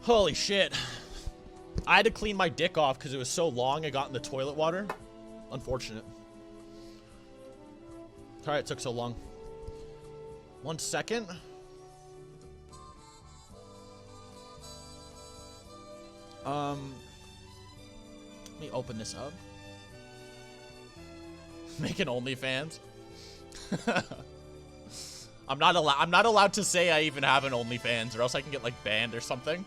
Holy shit. I had to clean my dick off because it was so long I got in the toilet water. Unfortunate. Alright, it took so long. 1 second. Let me open this up. Making OnlyFans. I'm not allowed to say I even have an OnlyFans, or else I can get like banned or something.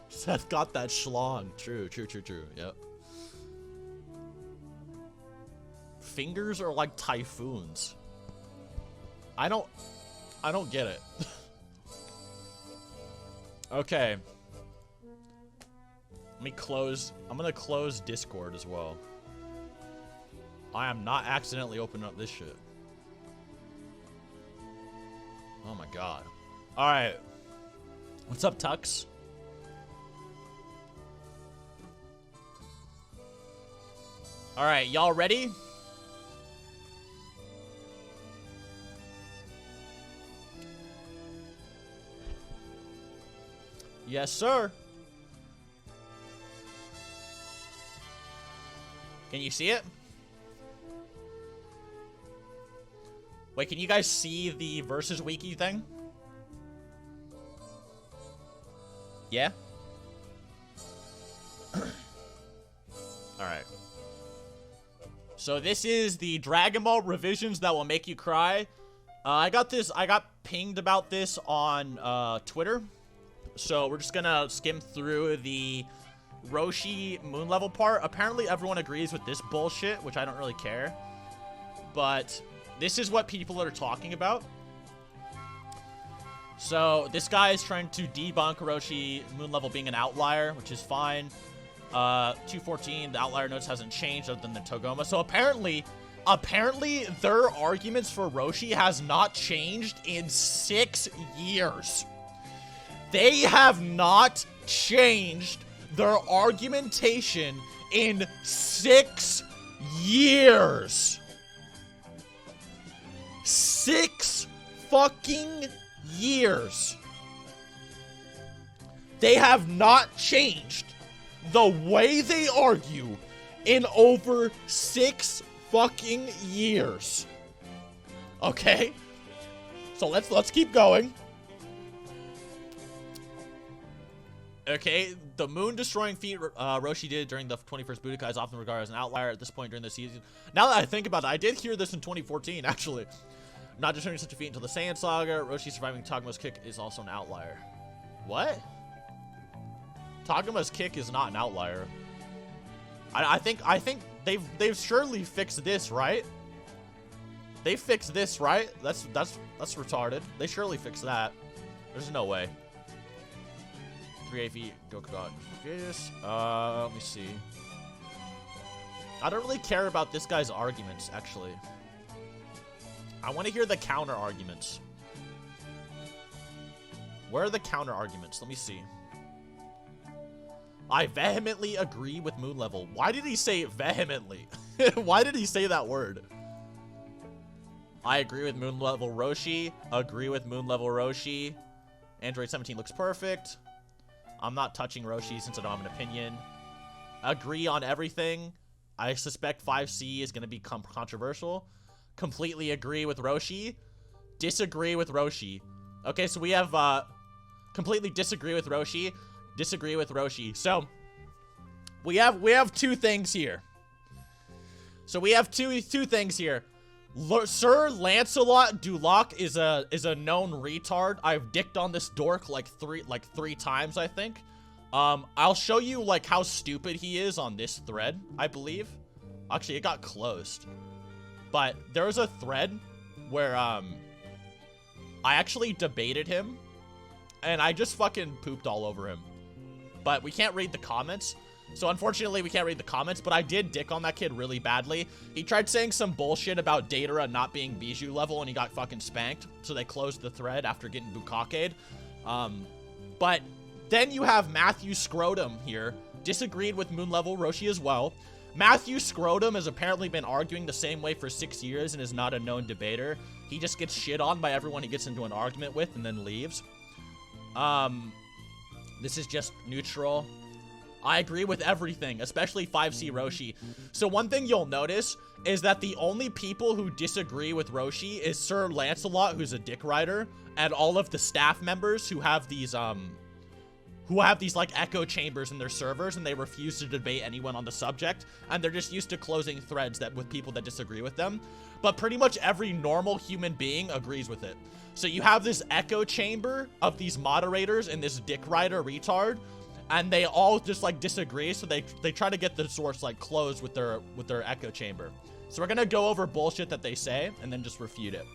Seth got that schlong. True. Yep. Fingers are like typhoons. I don't get it. Okay. Let me close. I'm gonna close Discord as well. I am not accidentally opening up this shit. Oh my god. Alright. What's up, Tux? Alright, y'all ready? Yes, sir. Can you see it? Wait, can you guys see the versus wiki thing? Yeah? Alright. So this is the Dragon Ball revisions that will make you cry. I got pinged about this on Twitter. So we're just gonna skim through the Roshi moon level part. Apparently everyone agrees with this bullshit, which I don't really care. But this is what people are talking about. So this guy is trying to debunk Roshi moon level being an outlier, which is fine. 214, the outlier notice hasn't changed other than the Togoma. So apparently their arguments for Roshi has not changed in 6 years. They have not changed their argumentation in 6 years. 6 fucking years. They have not changed the way they argue in over 6 fucking years. Okay? So let's keep going. Okay, the moon-destroying feat Roshi did during the 21st Budokai is often regarded as an outlier at this point during the season. Now that I think about it, I did hear this in 2014, actually. Not destroying such a feat until the Saiyan Saga. Roshi surviving Togama's kick is also an outlier. What? Togama's kick is not an outlier. I think they've surely fixed this, right? They fixed this, right? That's retarded. They surely fixed that. There's no way. 3 AV Goku got this. Let me see. I don't really care about this guy's arguments, actually. I want to hear the counter arguments. Where are the counter arguments? Let me see. I vehemently agree with moon level. Why did he say vehemently? Why did he say that word? I agree with moon level Roshi. Agree with moon level Roshi. Android 17 looks perfect. I'm not touching Roshi since I don't have an opinion. Agree on everything. I suspect 5C is going to become controversial. Completely agree with Roshi. Disagree with Roshi. Okay, so we have completely disagree with Roshi. Disagree with Roshi. So we have 2 things here. So we have two things here. Sir Lancelot Duloc is a known retard. I've dicked on this dork like three times, I think. I'll show you like how stupid he is on this thread, I believe. Actually, it got closed. But there was a thread where I actually debated him and I just fucking pooped all over him. But we can't read the comments. So unfortunately, we can't read the comments, but I did dick on that kid really badly. He tried saying some bullshit about Datara not being Bijou level, and he got fucking spanked. So they closed the thread after getting bukake'd. But then you have Matthew Scrotum here. Disagreed with moon level Roshi as well. Matthew Scrotum has apparently been arguing the same way for 6 years and is not a known debater. He just gets shit on by everyone he gets into an argument with and then leaves. This is just neutral. I agree with everything, especially 5C Roshi. So one thing you'll notice is that the only people who disagree with Roshi is Sir Lancelot, who's a dick rider, and all of the staff members who have these like echo chambers in their servers, and they refuse to debate anyone on the subject, and they're just used to closing threads that with people that disagree with them. But pretty much every normal human being agrees with it. So you have this echo chamber of these moderators and this dick rider retard, and they all just like disagree, so they try to get the source like closed with their echo chamber. So we're gonna go over bullshit that they say and then just refute it.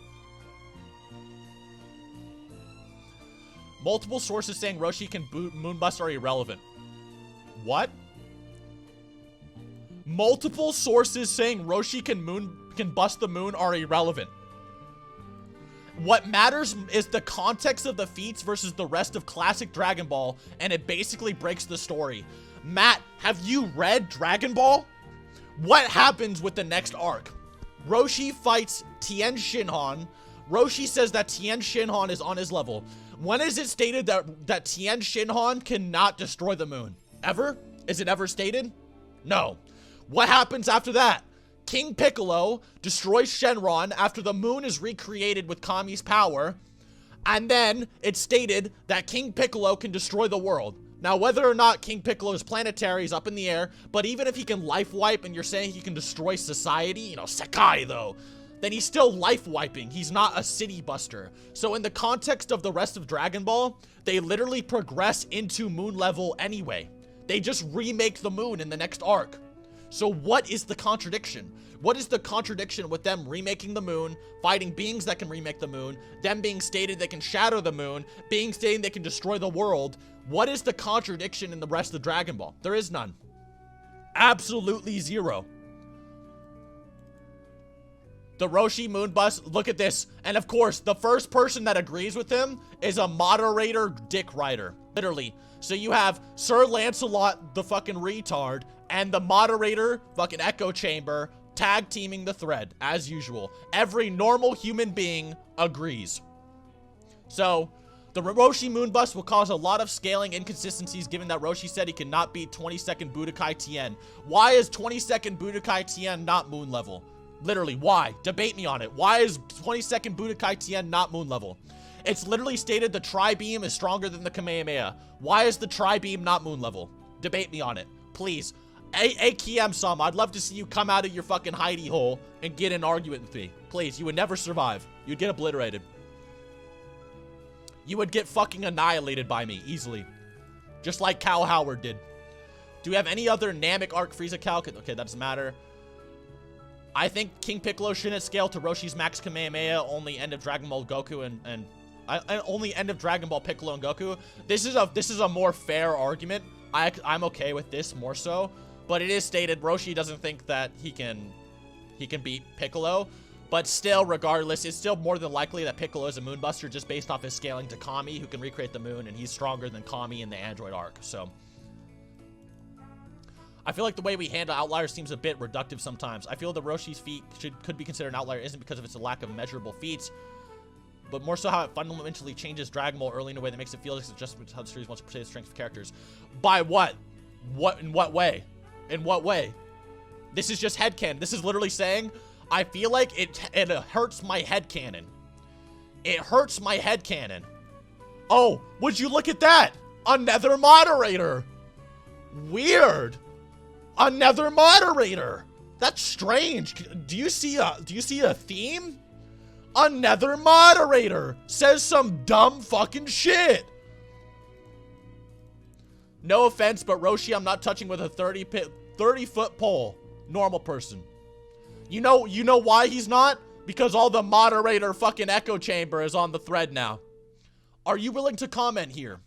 Multiple sources saying Roshi can moonbust are irrelevant. What? Multiple sources saying Roshi can bust the moon are irrelevant. What matters is the context of the feats versus the rest of classic Dragon Ball, and it basically breaks the story. Matt, have you read Dragon Ball? What happens with the next arc? Roshi fights Tien Shinhan. Roshi says that Tien Shinhan is on his level. When is it stated that Tien Shinhan cannot destroy the moon? Ever? Is it ever stated? No. What happens after that? King Piccolo destroys Shenron after the moon is recreated with Kami's power, and then it's stated that King Piccolo can destroy the world. Now, whether or not King Piccolo is planetary is up in the air, but even if he can life wipe and you're saying he can destroy society, you know, Sekai though, then he's still life wiping. He's not a city buster. So in the context of the rest of Dragon Ball, they literally progress into moon level anyway. They just remake the moon in the next arc. So what is the contradiction? What is the contradiction with them remaking the moon, fighting beings that can remake the moon, them being stated they can shatter the moon, being stated they can destroy the world? What is the contradiction in the rest of Dragon Ball? There is none. Absolutely zero. The Roshi moonbust, look at this. And of course, the first person that agrees with him is a moderator dick rider. Literally. So you have Sir Lancelot, the fucking retard, and the moderator, fucking echo chamber, tag teaming the thread, as usual. Every normal human being agrees. So, the Roshi moonbust will cause a lot of scaling inconsistencies given that Roshi said he cannot beat 22nd Budokai Tien. Why is 22nd Budokai Tien not moon level? Literally, why? Debate me on it. Why is 22nd Budokai Tien not moon level? It's literally stated the Tri-Beam is stronger than the Kamehameha. Why is the Tri-Beam not moon level? Debate me on it. Please. AKM some. I'd love to see you come out of your fucking hidey hole and get an argument with me. Please, you would never survive. You'd get obliterated. You would get fucking annihilated by me, easily. Just like Cal Howard did. Do we have any other Namek arc Frieza calc? Okay, that doesn't matter. I think King Piccolo shouldn't scale to Roshi's max Kamehameha, only end of Dragon Ball Goku and only end of Dragon Ball Piccolo and Goku. This is a more fair argument. I'm okay with this more so, but it is stated Roshi doesn't think that he can beat Piccolo, but still, regardless, it's still more than likely that Piccolo is a moonbuster just based off his scaling to Kami, who can recreate the moon, and he's stronger than Kami in the Android arc. So I feel like the way we handle outliers seems a bit reductive sometimes. I feel the Roshi's feat could be considered an outlier isn't because of its lack of measurable feats, but more so how it fundamentally changes Dragon Ball early in a way that makes it feel like it's just how the series wants to portray the strength of characters. By what? In what way? In what way? This is just headcanon. This is literally saying, I feel like it hurts my headcanon. It hurts my headcanon. Oh, would you look at that? Another moderator. Weird. Another moderator. That's strange. Do you see a theme? Another moderator says some dumb fucking shit. No offense, but Roshi I'm not touching with a 30-foot pole. Normal person. You know why he's not? Because all the moderator fucking echo chamber is on the thread now. Are you willing to comment here?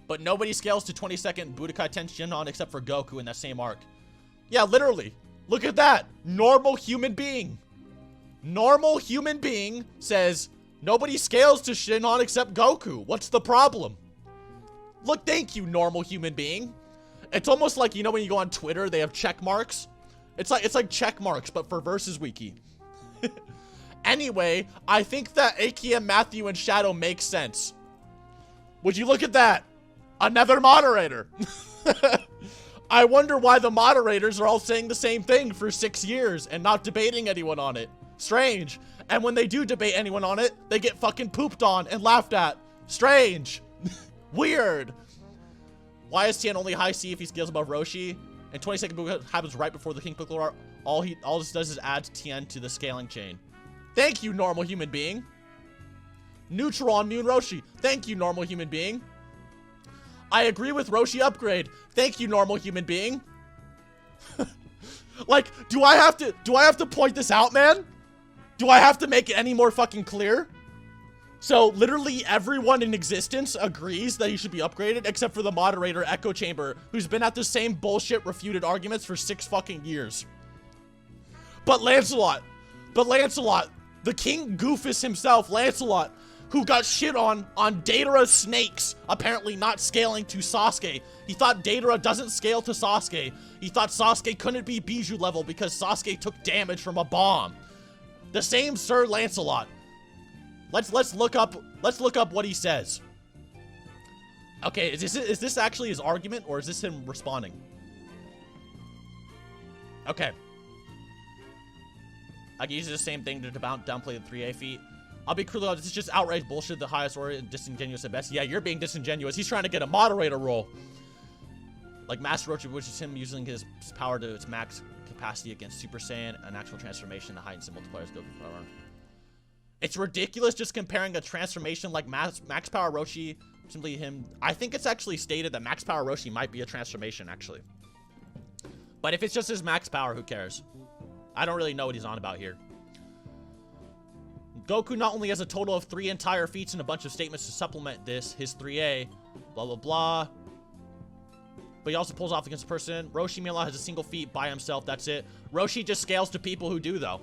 But nobody scales to 22nd Budokai Tenshinhan except for Goku in that same arc. Yeah, literally. Look at that. Normal human being. Normal human being says, nobody scales to Shinhan except Goku. What's the problem? Look, thank you, normal human being. It's almost like, you know when you go on Twitter, they have check marks? It's like check marks, but for Versus Wiki. Anyway, I think that AKM, Matthew, and Shadow makes sense. Would you look at that? Another moderator. I wonder why the moderators are all saying the same thing for 6 years and not debating anyone on it. Strange. And when they do debate anyone on it, they get fucking pooped on and laughed at. Strange. Weird. Why is Tien only high C if he scales above Roshi? And 22nd book happens right before the King Piccolo art. All this does is add Tien to the scaling chain. Thank you, normal human being. Neutral on Moon Roshi. Thank you, normal human being. I agree with Roshi upgrade. Thank you, normal human being. Like, do I have to point this out, man? Do I have to make it any more fucking clear? So, literally everyone in existence agrees that he should be upgraded, except for the moderator, Echo Chamber, who's been at the same bullshit refuted arguments for 6 fucking years. But Lancelot, the King Goofus himself, Lancelot, who got shit on Datara's snakes, apparently not scaling to Sasuke. He thought Datara doesn't scale to Sasuke. He thought Sasuke couldn't be Bijou level because Sasuke took damage from a bomb. The same Sir Lancelot. Let's look up what he says. Okay, is this actually his argument, or is this him responding? Okay. I can use the same thing to downplay the 3A feat. I'll be cruel, this is just outright bullshit, the highest order, and disingenuous at best. Yeah, you're being disingenuous. He's trying to get a moderator role. Like Master Roshi, which is him using his power to its max capacity against Super Saiyan, an actual transformation that heightens the multipliers go power. It's ridiculous just comparing a transformation like Max Power Roshi, simply him. I think it's actually stated that Max Power Roshi might be a transformation, actually. But if it's just his max power, who cares? I don't really know what he's on about here. Goku not only has a total of 3 entire feats and a bunch of statements to supplement this, his 3A, blah, blah, blah. But he also pulls off against a person. Roshi, meanwhile, has a single feat by himself. That's it. Roshi just scales to people who do, though.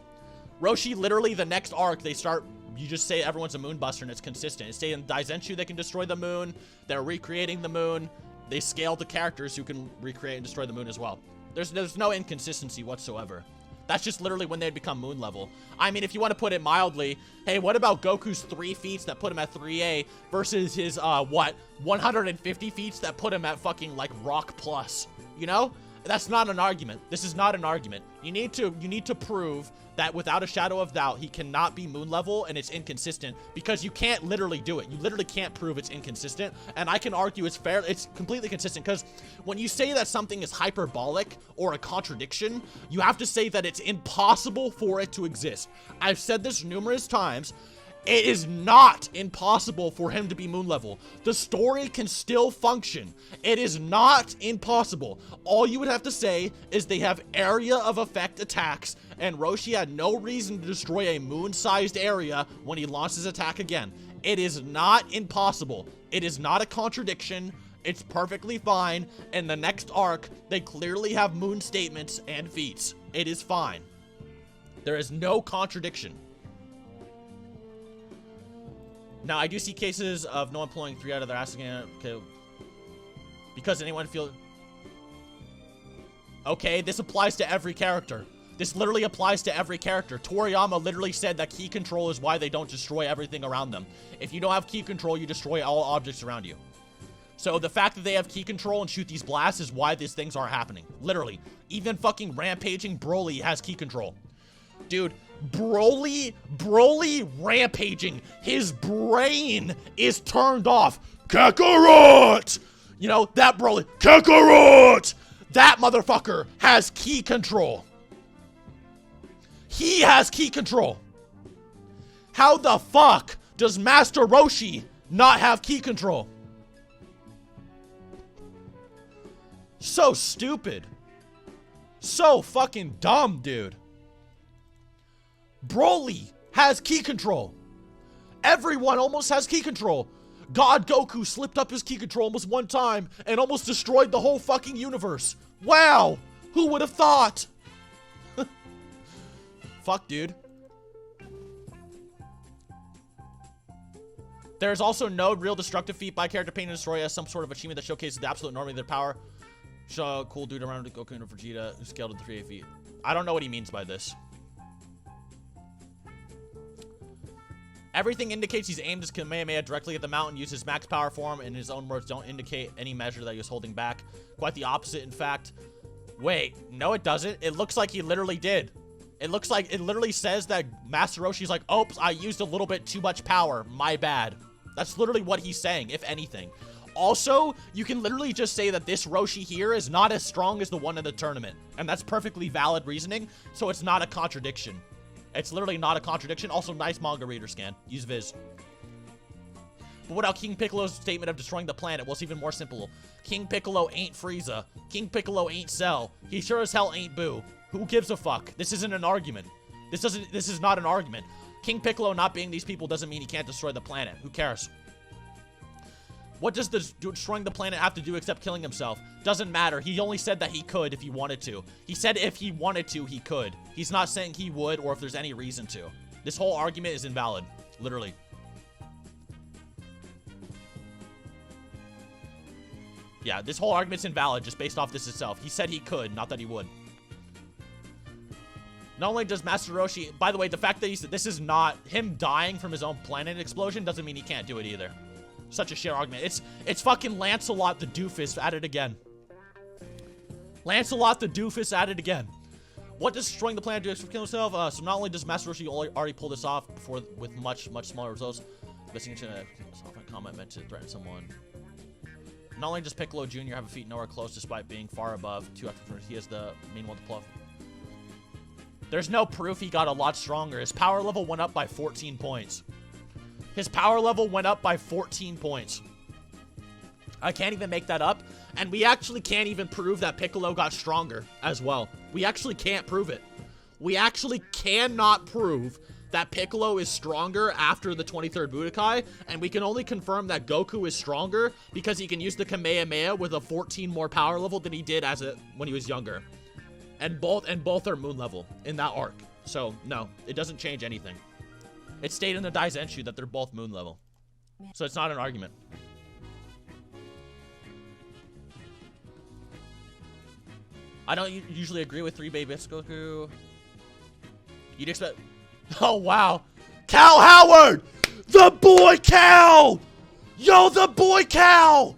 Roshi, literally, the next arc, you just say everyone's a moonbuster and it's consistent. It's saying in Daizenshu, they can destroy the moon. They're recreating the moon. They scale to characters who can recreate and destroy the moon as well. There's no inconsistency whatsoever. That's just literally when they become moon level. I mean, if you want to put it mildly, hey, what about Goku's 3 feats that put him at 3A versus his, 150 feats that put him at fucking, like, Rock Plus? You know? That's not an argument. This is not an argument. You need to prove that without a shadow of doubt, he cannot be moon level and it's inconsistent, because you can't literally do it. You literally can't prove it's inconsistent, and I can argue it's completely consistent, because when you say that something is hyperbolic or a contradiction, you have to say that it's impossible for it to exist. I've said this numerous times. It is not impossible for him to be moon level. The story can still function. It is not impossible. All you would have to say is they have area of effect attacks, and Roshi had no reason to destroy a moon-sized area when he launched his attack again. It is not impossible. It is not a contradiction. It's perfectly fine. In the next arc, they clearly have moon statements and feats. It is fine. There is no contradiction. Now, I do see cases of no one pulling 3 out of their ass again. Okay. Because anyone feel... Okay, this applies to every character. This literally applies to every character. Toriyama literally said that key control is why they don't destroy everything around them. If you don't have key control, you destroy all objects around you. So the fact that they have key control and shoot these blasts is why these things aren't happening. Literally. Even fucking rampaging Broly has key control. Dude, Broly rampaging. His brain is turned off. Kakarot! You know, that Broly. Kakarot! That motherfucker has key control. He has key control. How the fuck does Master Roshi not have key control? So stupid. So fucking dumb, dude. Broly has key control. Everyone almost has key control. God Goku slipped up his key control almost one time and almost destroyed the whole fucking universe. Wow! Who would have thought? Fuck, dude. There's also no real destructive feat by character Pain and Destroy as some sort of achievement that showcases the absolute enormity of their power. Show a cool dude around Goku and Vegeta who scaled to 3A feet. I don't know what he means by this. Everything indicates he's aimed his Kamehameha directly at the mountain, used his max power form, and in his own words don't indicate any measure that he was holding back. Quite the opposite, in fact. Wait, no it doesn't. It looks like he literally did. It looks like, it literally says that Master Roshi's like, oops, I used a little bit too much power, my bad. That's literally what he's saying, if anything. Also, you can literally just say that this Roshi here is not as strong as the one in the tournament. And that's perfectly valid reasoning, so it's not a contradiction. It's literally not a contradiction. Also, nice manga reader scan. Use Viz. But what about King Piccolo's statement of destroying the planet? Well, it's even more simple. King Piccolo ain't Frieza. King Piccolo ain't Cell. He sure as hell ain't Boo. Who gives a fuck? This isn't an argument. This is not an argument. King Piccolo not being these people doesn't mean he can't destroy the planet. Who cares? What does destroying the planet have to do except killing himself? Doesn't matter. He only said that he could if he wanted to. He said if he wanted to, he could. He's not saying he would or if there's any reason to. This whole argument is invalid. Literally. Yeah, this whole argument's invalid just based off this itself. He said he could, not that he would. Not only does Master Roshi... By the way, the fact that he said this is not... Him dying from his own planet explosion doesn't mean he can't do it either. Such a shit argument. It's fucking Lancelot the doofus at it again. Lancelot the doofus at it again. What does destroying the planet do to kill himself? So not only does Master Roshi already pull this off before with much smaller results, missing a comment meant to threaten someone. Not only does Piccolo Jr. have a feat nowhere close despite being far above 2 after he has the main one to pull off. There's no proof he got a lot stronger. His power level went up by 14 points. His power level went up by 14 points. I can't even make that up. And we actually can't even prove that Piccolo got stronger as well. We actually can't prove it. We actually cannot prove that Piccolo is stronger after the 23rd Budokai. And we can only confirm that Goku is stronger because he can use the Kamehameha with a 14 more power level than he did when he was younger. And both are moon level in that arc. So, no, it doesn't change anything. It stayed in the Daizenshu that they're both moon level. So it's not an argument. I don't usually agree with 3-Baby Goku. You'd expect... Oh, wow. Cal Howard! The boy Cal! Yo, the boy Cal!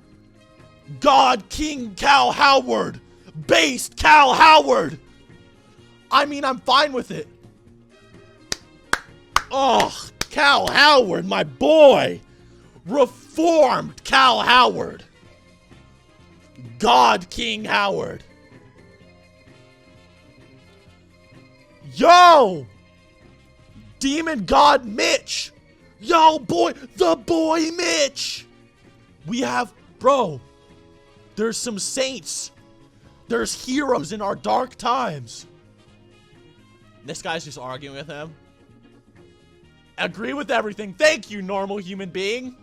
God King Cal Howard! Based Cal Howard! I mean, I'm fine with it. Oh, Cal Howard, my boy. Reformed Cal Howard. God King Howard. Yo! Demon God Mitch. Yo, boy, the boy Mitch. We have, bro, there's some saints. There's heroes in our dark times. This guy's just arguing with him. Agree with everything. Thank you, normal human being.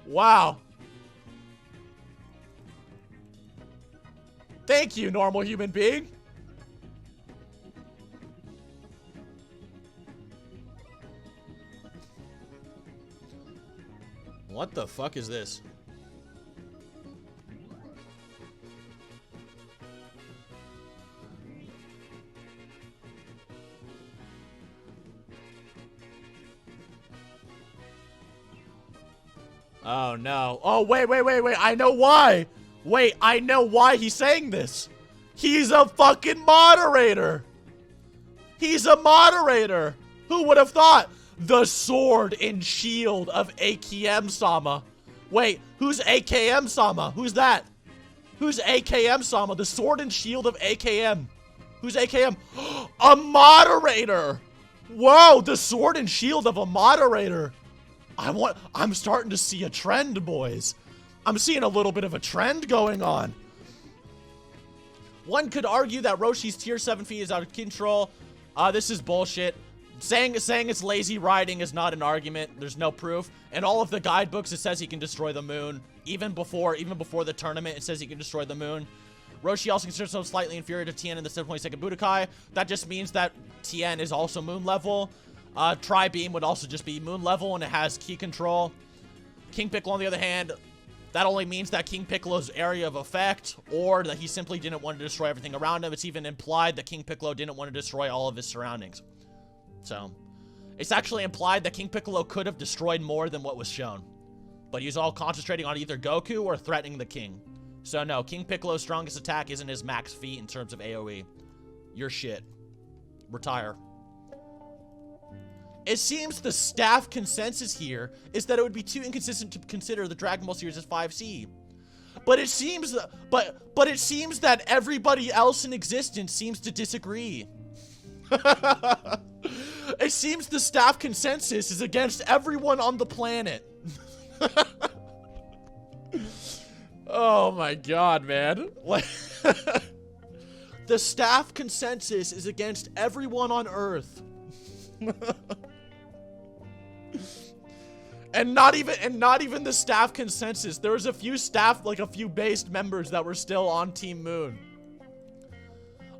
Wow. Thank you, normal human being. What the fuck is this? Oh, no. Oh, wait. I know why. Wait, I know why he's saying this. He's a fucking moderator. He's a moderator. Who would have thought? The sword and shield of AKM-sama. Wait, who's AKM-sama? Who's that? Who's AKM-sama? The sword and shield of AKM. Who's AKM? A moderator. Whoa, the sword and shield of a moderator. I'm starting to see a trend, boys. I'm seeing a little bit of a trend going on. One could argue that Roshi's tier 7 feat is out of control. This is bullshit. Saying it's lazy riding is not an argument. There's no proof. In all of the guidebooks, it says he can destroy the moon. Even before the tournament, it says he can destroy the moon. Roshi also considers himself slightly inferior to Tien in the 7.2nd Budokai. That just means that Tien is also moon level. Tri-Beam would also just be moon level, and it has key control. King Piccolo, on the other hand, that only means that King Piccolo's area of effect, or that he simply didn't want to destroy everything around him. It's even implied that King Piccolo didn't want to destroy all of his surroundings. So, it's actually implied that King Piccolo could have destroyed more than what was shown. But he's all concentrating on either Goku or threatening the king. So no, King Piccolo's strongest attack isn't his max feat in terms of AoE. You're shit. Retire. It seems the staff consensus here is that it would be too inconsistent to consider the Dragon Ball series as 5C. But it seems that everybody else in existence seems to disagree. It seems the staff consensus is against everyone on the planet. Oh my god, man. The staff consensus is against everyone on Earth. And not even the staff consensus. There was a few staff, like a few based members that were still on Team Moon.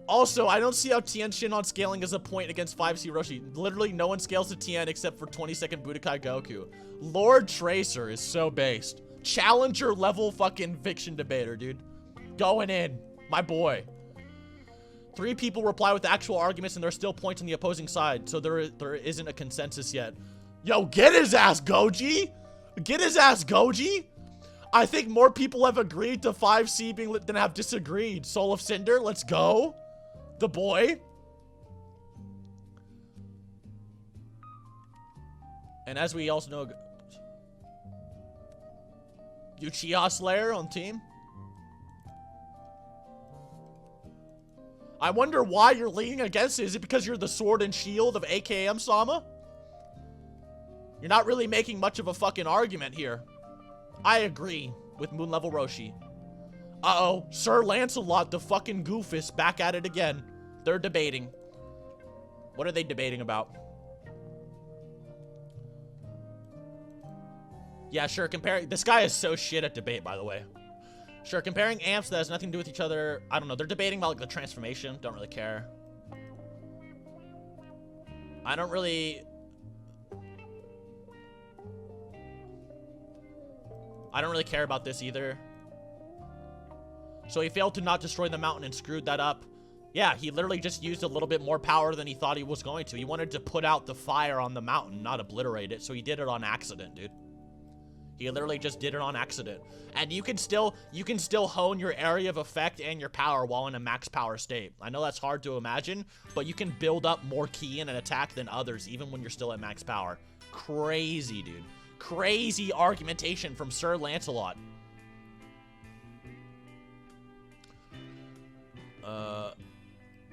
Also, I don't see how Tien Shin on scaling is a point against 5C Roshi. Literally, no one scales to Tien except for 22nd Budokai Goku. Lord Tracer is so based. Challenger level fucking fiction debater, dude. Going in. My boy. 3 people reply with actual arguments and there are still points on the opposing side, so there isn't a consensus yet. Yo, get his ass, Goji! Get his ass, Goji! I think more people have agreed to 5C being lit than have disagreed. Soul of Cinder, let's go. The boy. And as we also know, Uchiha Slayer on team. I wonder why you're leaning against it. Is it because you're the sword and shield of AKM Sama? You're not really making much of a fucking argument here. I agree with Moon Level Roshi. Uh-oh, Sir Lancelot, the fucking goofus, back at it again. They're debating. What are they debating about? Yeah, sure, this guy is so shit at debate, by the way. Sure, comparing amps that has nothing to do with each other. I don't know, they're debating about, like, the transformation. Don't really care. I don't really care about this either. So he failed to not destroy the mountain and screwed that up. Yeah, he literally just used a little bit more power than he thought he was going to. He wanted to put out the fire on the mountain, not obliterate it, so he did it on accident, dude. He literally just did it on accident. And you can still hone your area of effect and your power while in a max power state. I know that's hard to imagine, but you can build up more ki in an attack than others, even when you're still at max power. Crazy, dude. Crazy argumentation from Sir Lancelot.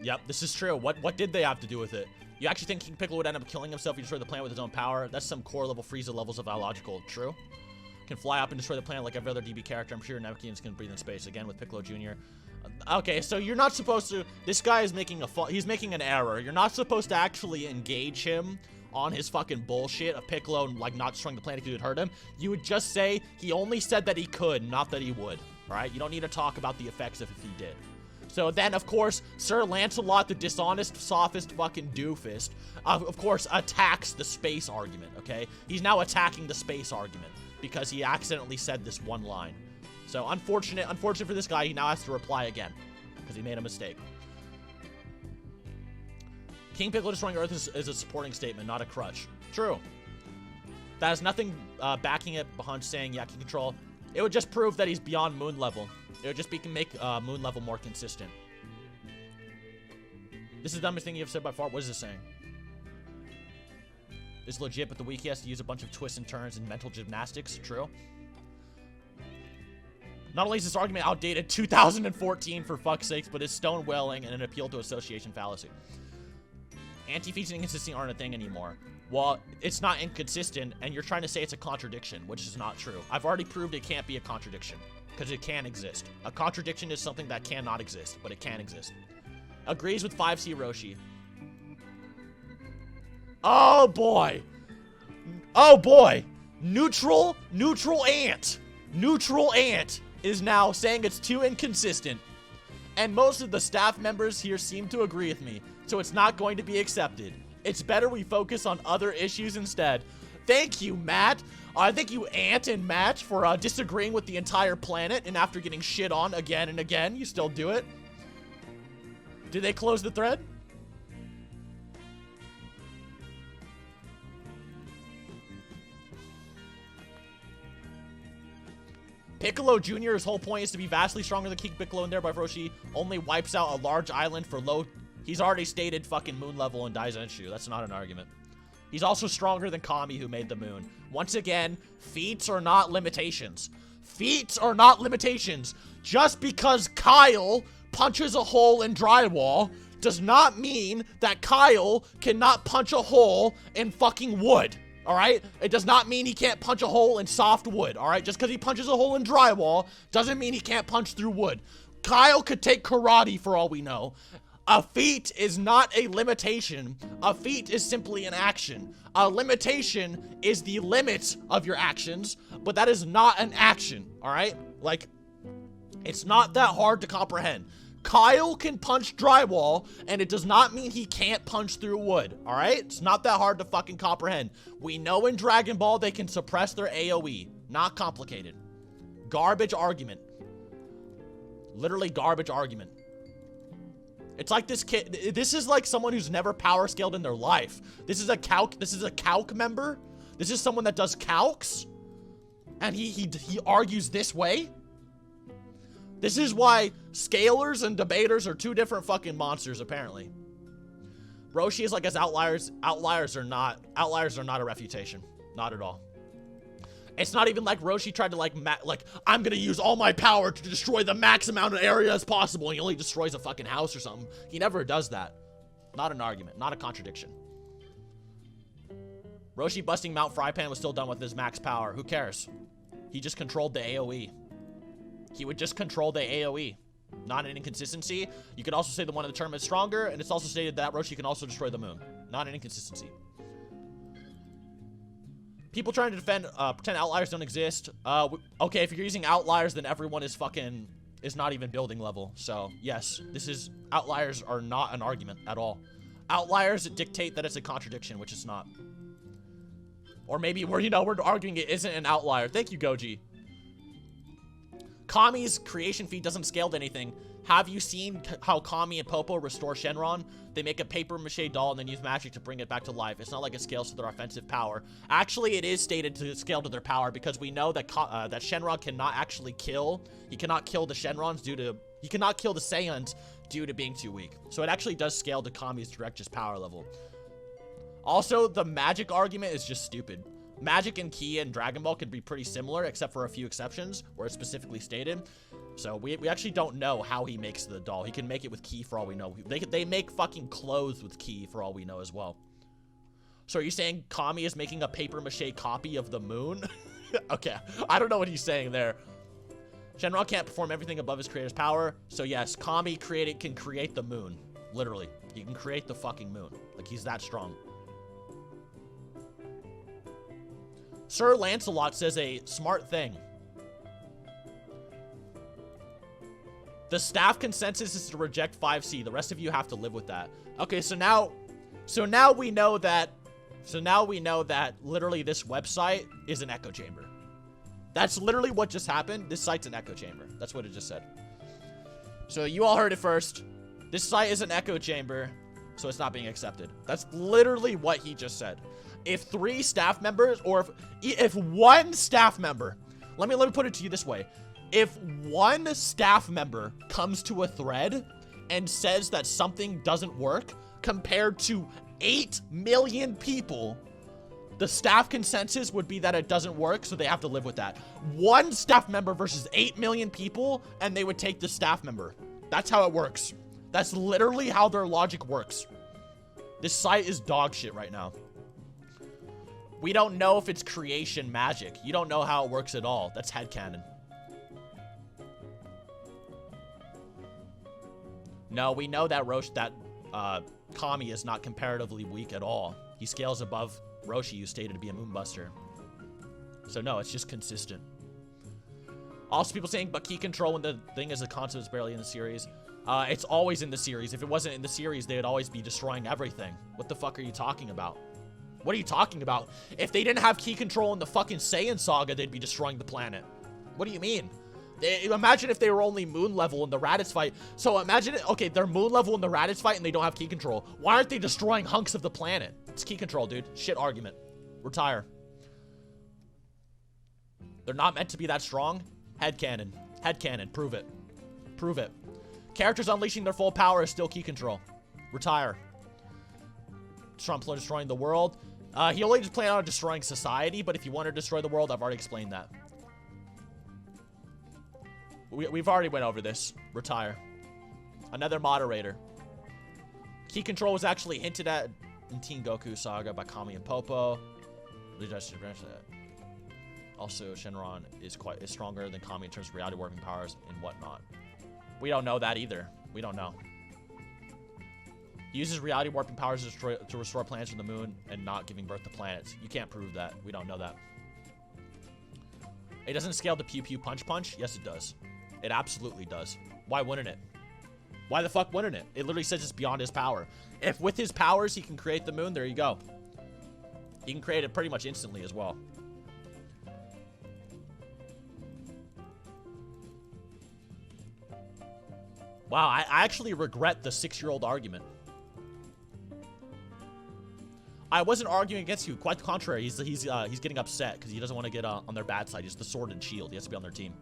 Yep, this is true. What did they have to do with it? You actually think King Piccolo would end up killing himself if he destroyed the planet with his own power? That's some core level Frieza levels of illogical. True. Can fly up and destroy the planet like every other DB character. I'm sure Namekian's can breathe in space again with Piccolo Jr. Okay, so you're not supposed to. This guy is making he's making an error. You're not supposed to actually engage him on his fucking bullshit of Piccolo like not destroying the planet because it would hurt him. You would just say he only said that he could, not that he would. All right? You don't need to talk about the effects if he did. So then, of course, Sir Lancelot, the dishonest, sophist, fucking doofus, of course, attacks the space argument, okay? He's now attacking the space argument because he accidentally said this one line. So unfortunate for this guy, he now has to reply again because he made a mistake. King Piccolo destroying Earth is a supporting statement, not a crutch. True. That has nothing backing it behind saying, yeah, can control. It would just prove that he's beyond moon level. It would just make moon level more consistent. This is the dumbest thing you've said by far. What is this saying? It's legit, but the wiki has to use a bunch of twists and turns and mental gymnastics. True. Not only is this argument outdated 2014 for fuck's sakes, but it's stone-welling and an appeal to association fallacy. Anti-feats and inconsistency aren't a thing anymore. Well, it's not inconsistent, and you're trying to say it's a contradiction, which is not true. I've already proved it can't be a contradiction, because it can exist. A contradiction is something that cannot exist, but it can exist. Agrees with 5C Roshi. Oh boy! Oh boy! Neutral Ant! Neutral Ant is now saying it's too inconsistent. And most of the staff members here seem to agree with me, so it's not going to be accepted. It's better we focus on other issues instead. Thank you, Matt. Thank you, Ant and Matt, for disagreeing with the entire planet, and after getting shit on again and again, you still do it. Did they close the thread? Piccolo Jr.'s whole point is to be vastly stronger than King Piccolo, and thereby Roshi only wipes out a large island for low. He's already stated fucking moon level in Daizenshu. That's not an argument. He's also stronger than Kami, who made the moon. Once again, feats are not limitations. Feats are not limitations. Just because Kyle punches a hole in drywall does not mean that Kyle cannot punch a hole in fucking wood. Alright? It does not mean he can't punch a hole in soft wood. Alright? Just because he punches a hole in drywall doesn't mean he can't punch through wood. Kyle could take karate for all we know. A feat is not a limitation. A feat is simply an action. A limitation is the limit of your actions, but that is not an action, all right? Like, it's not that hard to comprehend. Kyle can punch drywall, and it does not mean he can't punch through wood, all right? It's not that hard to fucking comprehend. We know in Dragon Ball they can suppress their AoE. Not complicated. Garbage argument. Literally garbage argument. It's like this kid, this is like someone who's never power scaled in their life. This is a calc member. This is someone that does calcs. And he argues this way. This is why scalers and debaters are two different fucking monsters, apparently. Roshi is like as outliers. Outliers are not a refutation. Not at all. It's not even like Roshi tried to like I'm gonna use all my power to destroy the max amount of area as possible, and he only destroys a fucking house or something. He never does that. Not an argument, not a contradiction. Roshi busting Mount Frypan was still done with his max power. Who cares? He just controlled the AoE. He would just control the AoE. Not an inconsistency. You could also say the one in the tournament is stronger, and it's also stated that Roshi can also destroy the moon. Not an inconsistency. People trying to defend, pretend outliers don't exist. Okay, if you're using outliers, then everyone is not even building level. So, yes, outliers are not an argument at all. Outliers dictate that it's a contradiction, which it's not. Or maybe we're arguing it isn't an outlier. Thank you, Goji. Kami's creation feat doesn't scale to anything. Have you seen how Kami and Popo restore Shenron? They make a paper mache doll and then use magic to bring it back to life. It's not like it scales to their offensive power. Actually, it is stated to scale to their power because we know that that Shenron cannot actually kill. He cannot kill the Shenrons he cannot kill the Saiyans due to being too weak. So it actually does scale to Kami's direct power level. Also, the magic argument is just stupid. Magic and Ki and Dragon Ball could be pretty similar, except for a few exceptions where it's specifically stated. So we actually don't know how he makes the doll. He can make it with Ki for all we know. They make fucking clothes with Ki for all we know as well. So are you saying Kami is making a paper mache copy of the moon? Okay, I don't know what he's saying there. Shenron can't perform everything above his creator's power. So yes, Kami can create the moon. Literally, he can create the fucking moon. Like, he's that strong. Sir Lancelot says a smart thing. The staff consensus is to reject 5C. The rest of you have to live with that. Okay, so now we know that literally this website is an echo chamber. That's literally what just happened. This site's an echo chamber. That's what it just said. So you all heard it first. This site is an echo chamber, so it's not being accepted. That's literally what he just said. If 3 staff members, or if one staff member, let me put it to you this way. If one staff member comes to a thread and says that something doesn't work compared to 8 million people, the staff consensus would be that it doesn't work, so they have to live with that. One staff member versus 8 million people, and they would take the staff member. That's how it works. That's literally how their logic works. This site is dog shit right now. We don't know if it's creation magic. You don't know how it works at all. That's headcanon. No, we know that Kami is not comparatively weak at all. He scales above Roshi, who's stated to be a moonbuster. So no, it's just consistent. Also, people saying, but key control when the thing is a concept is barely in the series. It's always in the series. If it wasn't in the series, they would always be destroying everything. What the fuck are you talking about? What are you talking about? If they didn't have key control in the fucking Saiyan saga, they'd be destroying the planet. What do you mean? Imagine if they were only moon level in the Raditz fight. So imagine, okay, they're moon level in the Raditz fight and they don't have key control. Why aren't they destroying hunks of the planet? It's key control, dude. Shit argument. Retire. They're not meant to be that strong. Headcanon. Headcanon. Prove it. Prove it. Characters unleashing their full power is still key control. Retire. Trump's destroying the world. He only just planned on destroying society, but if you want to destroy the world, I've already explained that. We've already went over this. Retire. Another moderator. Key control was actually hinted at in Teen Goku Saga by Kami and Popo. Also, Shenron is stronger than Kami in terms of reality warping powers and whatnot. We don't know that either. We don't know. He uses reality warping powers to restore planets from the moon and not giving birth to planets. You can't prove that. We don't know that. It doesn't scale to Pew Pew Punch Punch? Yes, it does. It absolutely does. Why wouldn't it? Why the fuck wouldn't it? It literally says it's beyond his power. If with his powers he can create the moon, there you go. He can create it pretty much instantly as well. Wow, I actually regret the 6-year-old argument. I wasn't arguing against you. Quite the contrary. He's getting upset because he doesn't want to get on their bad side. He's the sword and shield. He has to be on their team.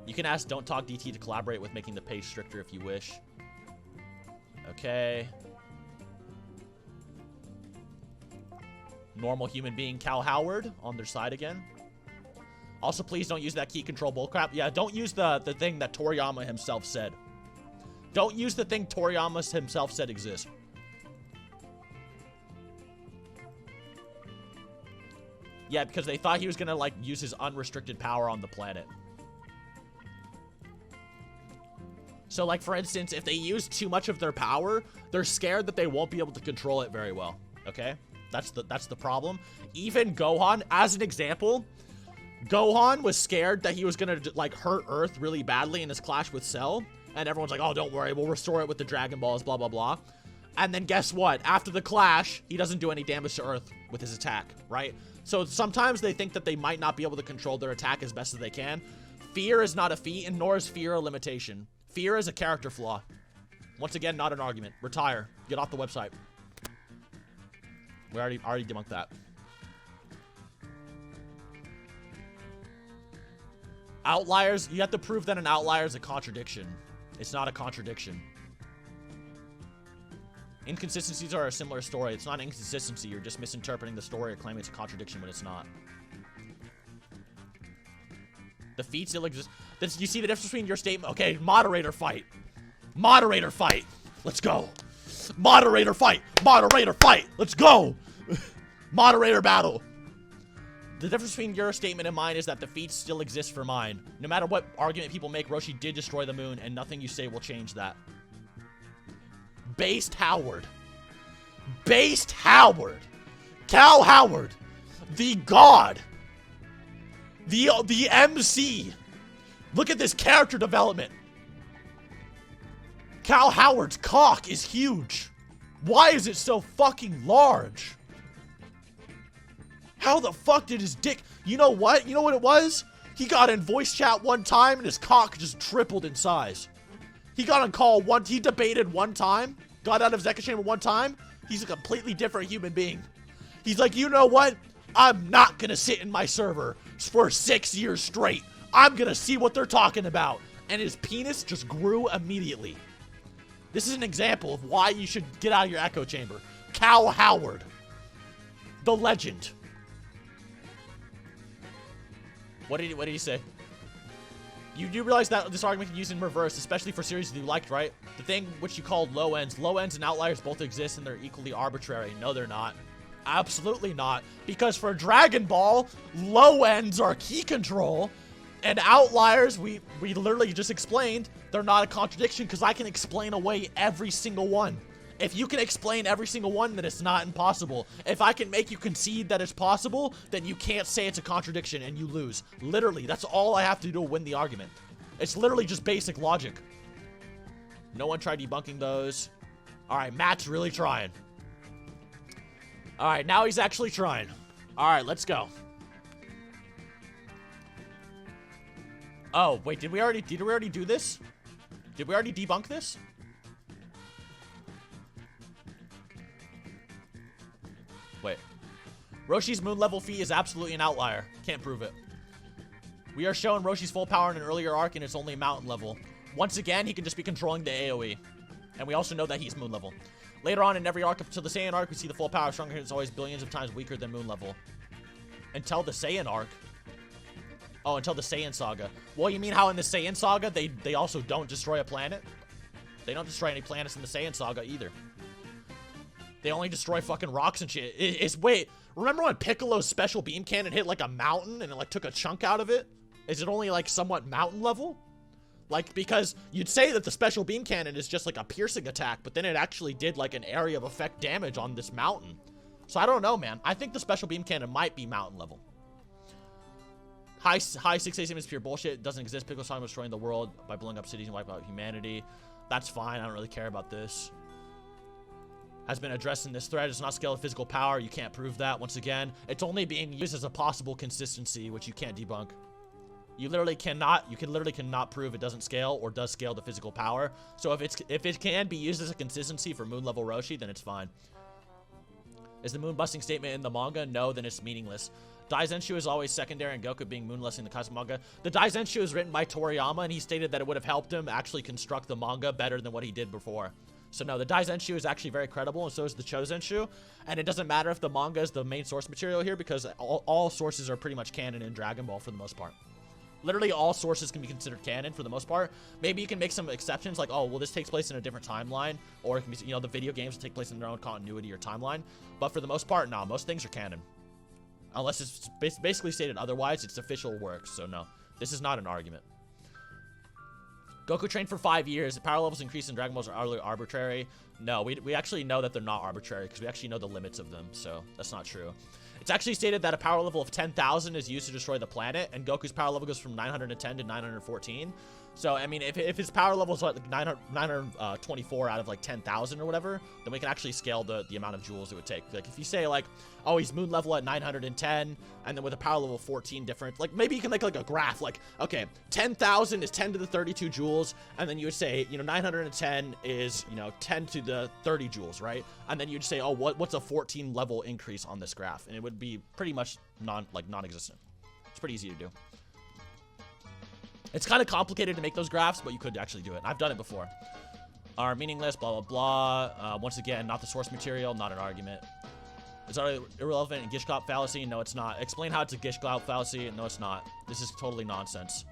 You can ask Don't Talk DT to collaborate with making the page stricter if you wish. Okay. Normal human being Cal Howard on their side again. Also, please don't use that key control bullcrap. Yeah, don't use the thing that Toriyama himself said. Don't use the thing Toriyama himself said exists. Yeah, because they thought he was gonna, like, use his unrestricted power on the planet. So, like, for instance, if they use too much of their power, they're scared that they won't be able to control it very well. Okay? That's the problem. Even Gohan, as an example, Gohan was scared that he was gonna, like, hurt Earth really badly in his clash with Cell. And everyone's like, oh, don't worry, we'll restore it with the Dragon Balls, blah, blah, blah. And then guess what? After the clash, he doesn't do any damage to Earth with his attack, right? So sometimes they think that they might not be able to control their attack as best as they can. Fear is not a feat, and nor is fear a limitation. Fear is a character flaw. Once again, not an argument. Retire. Get off the website. We already debunked that. Outliers, you have to prove that an outlier is a contradiction. It's not a contradiction. Inconsistencies are a similar story. It's not an inconsistency. You're just misinterpreting the story or claiming it's a contradiction when it's not. The feats still exist. You see the difference between your statement? Okay, moderator fight. Moderator fight. Let's go. Moderator fight. Moderator fight. Let's go. Moderator battle. The difference between your statement and mine is that the feats still exist for mine. No matter what argument people make, Roshi did destroy the moon, and nothing you say will change that. Based Howard. Based Howard. Cal Howard. The god. The MC. Look at this character development. Cal Howard's cock is huge. Why is it so fucking large? How the fuck did his dick... You know what? You know what it was? He got in voice chat one time and his cock just tripled in size. He got on call he debated one time. Got out of his echo chamber one time. He's a completely different human being. He's like, you know what? I'm not gonna sit in my server for 6 years straight. I'm gonna see what they're talking about. And his penis just grew immediately. This is an example of why you should get out of your echo chamber. Cal Howard. The legend. What did he say? You do realize that this argument can be used in reverse, especially for series you liked, right? The thing which you called low ends. Low ends and outliers both exist and they're equally arbitrary. No, they're not. Absolutely not. Because for Dragon Ball, low ends are key control. And outliers, we literally just explained, they're not a contradiction because I can explain away every single one. If you can explain every single one, then it's not impossible. If I can make you concede that it's possible, then you can't say it's a contradiction and you lose. Literally, that's all I have to do to win the argument. It's literally just basic logic. No one tried debunking those. Alright, Matt's really trying. Alright, now he's actually trying. Alright, let's go. Oh, wait, did we already do this? Did we already debunk this? Wait. Roshi's moon level fee is absolutely an outlier. Can't prove it. We are shown Roshi's full power in an earlier arc, and it's only mountain level. Once again, he can just be controlling the AoE. And we also know that he's moon level. Later on in every arc up to the Saiyan arc, we see the full power stronger. It's always billions of times weaker than moon level. Until the Saiyan arc. Oh, until the Saiyan saga. Well, you mean how in the Saiyan saga, they also don't destroy a planet? They don't destroy any planets in the Saiyan saga either. They only destroy fucking rocks and shit. Wait, remember when Piccolo's special beam cannon hit like a mountain and it like took a chunk out of it? Is it only like somewhat mountain level? Like, because you'd say that the special beam cannon is just like a piercing attack, but then it actually did like an area of effect damage on this mountain. So I don't know, man. I think the special beam cannon might be mountain level. High 687 is pure bullshit. It doesn't exist. Piccolo's talking about destroying the world by blowing up cities and wiping out humanity. That's fine. I don't really care about this. Has been addressed in this thread. It's not scale of physical power. You can't prove that. Once again, it's only being used as a possible consistency, which you can't debunk. You literally cannot prove it doesn't scale or does scale to physical power. So if it can be used as a consistency for moon level Roshi, then it's fine. Is the moon busting statement in the manga? No, then it's meaningless. Daizenshu is always secondary and Goku being moonless in the cosmic manga. The Daizenshu is written by Toriyama, and he stated that it would have helped him actually construct the manga better than what he did before. So no, the Daizenshu is actually very credible, and so is the Chozenshu. And it doesn't matter if the manga is the main source material here, because all sources are pretty much canon in Dragon Ball for the most part. Literally all sources can be considered canon for the most part. Maybe you can make some exceptions like, oh, well, this takes place in a different timeline, or it can be, you know, the video games take place in their own continuity or timeline. But for the most part, no, most things are canon. Unless it's basically stated otherwise, it's official works. So no, this is not an argument. Goku trained for 5 years. The power levels increase in Dragon Balls are arbitrary. No, we actually know that they're not arbitrary because we actually know the limits of them. So that's not true. It's actually stated that a power level of 10,000 is used to destroy the planet, and Goku's power level goes from 910 to 914. So, I mean, if his power level is like 924 out of like 10,000 or whatever, then we can actually scale the amount of joules it would take. Like, if you say like, oh, he's moon level at 910, and then with a power level of 14 different, like maybe you can make like a graph, like, okay, 10,000 is 10 to the 32 joules, and then you would say, you know, 910 is, you know, 10 to the 30 joules, right? And then you'd say, oh, what's a 14 level increase on this graph? And it would be pretty much non-existent. It's pretty easy to do. It's kind of complicated to make those graphs, but you could actually do it. I've done it before. Are meaningless, blah, blah, blah. Once again, not the source material, not an argument. Is it irrelevant in Gishglout fallacy? No, it's not. Explain how it's a Gishglout fallacy. No, it's not. This is totally nonsense.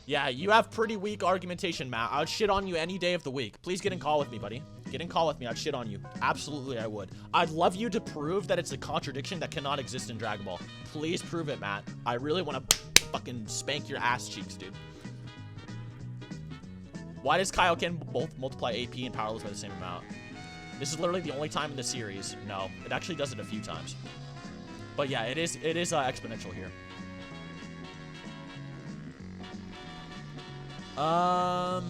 Yeah, you have pretty weak argumentation, Matt. I would shit on you any day of the week. Please get in call with me, buddy. Get in call with me. I'd shit on you. Absolutely, I would. I'd love you to prove that it's a contradiction that cannot exist in Dragon Ball. Please prove it, Matt. I really want to fucking spank your ass cheeks, dude. Why does Kaioken both multiply AP and powerless by the same amount? This is literally the only time in the series. No, it actually does it a few times. But yeah, it is exponential here. Oh,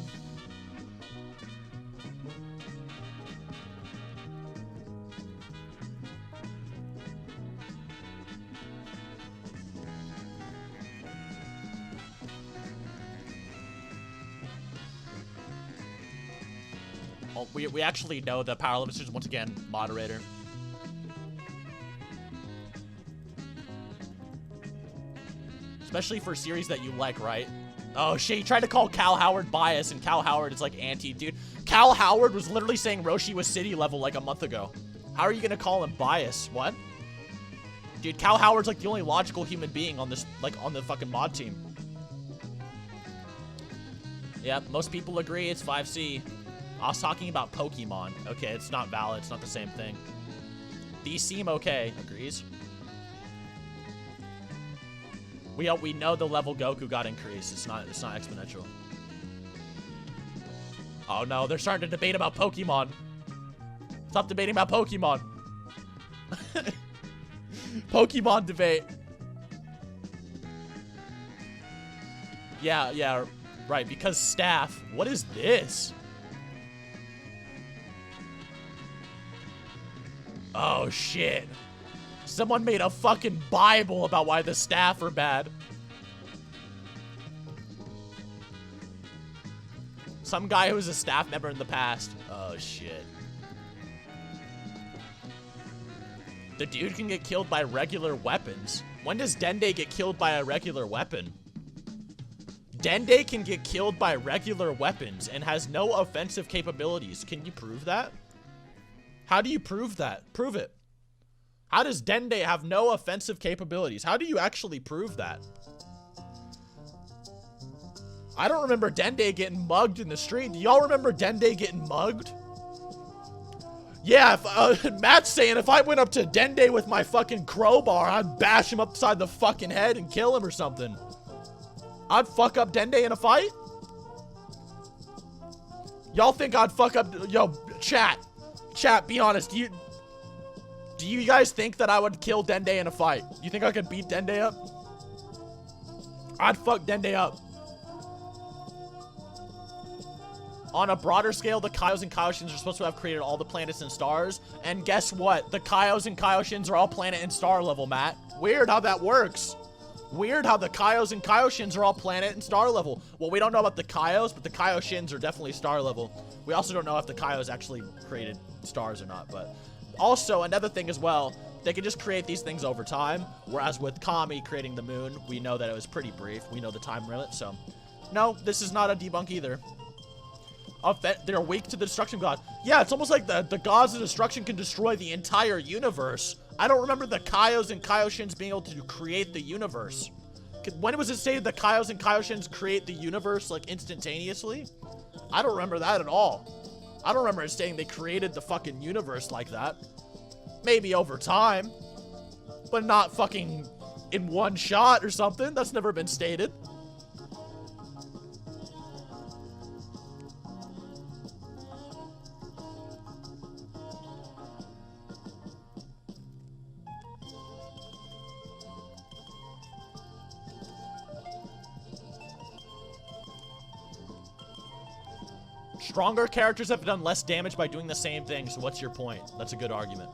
we actually know the power limits. Once again, moderator. Especially for a series that you like, right? Oh shit, you tried to call Cal Howard bias, and Cal Howard is like anti, dude. Cal Howard was literally saying Roshi was city level like a month ago. How are you gonna call him bias? What? Dude, Cal Howard's like the only logical human being on this, like on the fucking mod team. Yep, most people agree it's 5C. I was talking about Pokemon. Okay, it's not valid, it's not the same thing. These seem okay, agrees. We know the level Goku got increased. It's not exponential. Oh no, they're starting to debate about Pokemon. Stop debating about Pokemon. Pokemon debate. Yeah, right, because staff. What is this? Oh shit. Someone made a fucking Bible about why the staff are bad. Some guy who was a staff member in the past. Oh, shit. The dude can get killed by regular weapons. When does Dende get killed by a regular weapon? Dende can get killed by regular weapons and has no offensive capabilities. Can you prove that? How do you prove that? Prove it. How does Dende have no offensive capabilities? How do you actually prove that? I don't remember Dende getting mugged in the street. Do y'all remember Dende getting mugged? Yeah, Matt's saying if I went up to Dende with my fucking crowbar, I'd bash him upside the fucking head and kill him or something. I'd fuck up Dende in a fight? Y'all think I'd fuck up... Yo, chat, be honest. Do you guys think that I would kill Dende in a fight? You think I could beat Dende up? I'd fuck Dende up. On a broader scale, the Kaios and Kaioshins are supposed to have created all the planets and stars. And guess what? The Kaios and Kaioshins are all planet and star level, Matt. Weird how that works. Weird how the Kaios and Kaioshins are all planet and star level. Well, we don't know about the Kaios, but the Kaioshins are definitely star level. We also don't know if the Kaios actually created stars or not. But also, another thing as well, they can just create these things over time. Whereas with Kami creating the moon, we know that it was pretty brief. We know the time limit, so... No, this is not a debunk either. They're weak to the destruction god. Yeah, it's almost like the gods of destruction can destroy the entire universe. I don't remember the Kaios and Kaioshins being able to create the universe. When was it stated the Kaios and Kaioshins create the universe, like, instantaneously? I don't remember that at all. I don't remember it stating they created the fucking universe like that. Maybe over time. But not fucking in one shot or something. That's never been stated. Stronger characters have done less damage by doing the same thing, so what's your point? That's a good argument.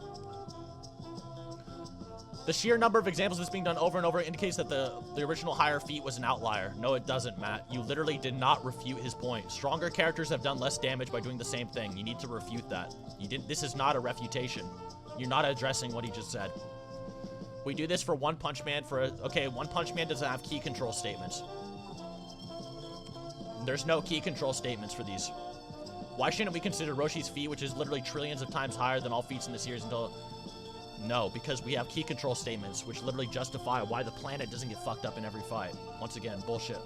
The sheer number of examples of this being done over and over indicates that the original higher feat was an outlier. No, it doesn't, Matt. You literally did not refute his point. Stronger characters have done less damage by doing the same thing. You need to refute that. You didn't. This is not a refutation. You're not addressing what he just said. We do this for One Punch Man okay, One Punch Man doesn't have key control statements. There's no key control statements for these. Why shouldn't we consider Roshi's feat, which is literally trillions of times higher than all feats in the series until... No, because we have key control statements, which literally justify why the planet doesn't get fucked up in every fight. Once again, bullshit.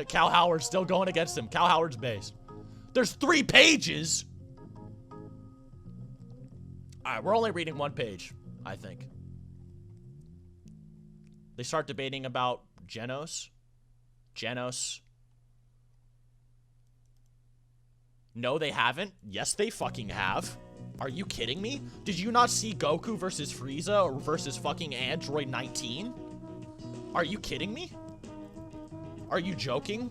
Cal Howard's still going against him. Cal Howard's based. There's 3 pages! Alright, we're only reading 1 page, I think. They start debating about Genos. No, they haven't. Yes, they fucking have. Are you kidding me? Did you not see Goku versus Frieza or versus fucking Android 19? Are you kidding me? Are you joking?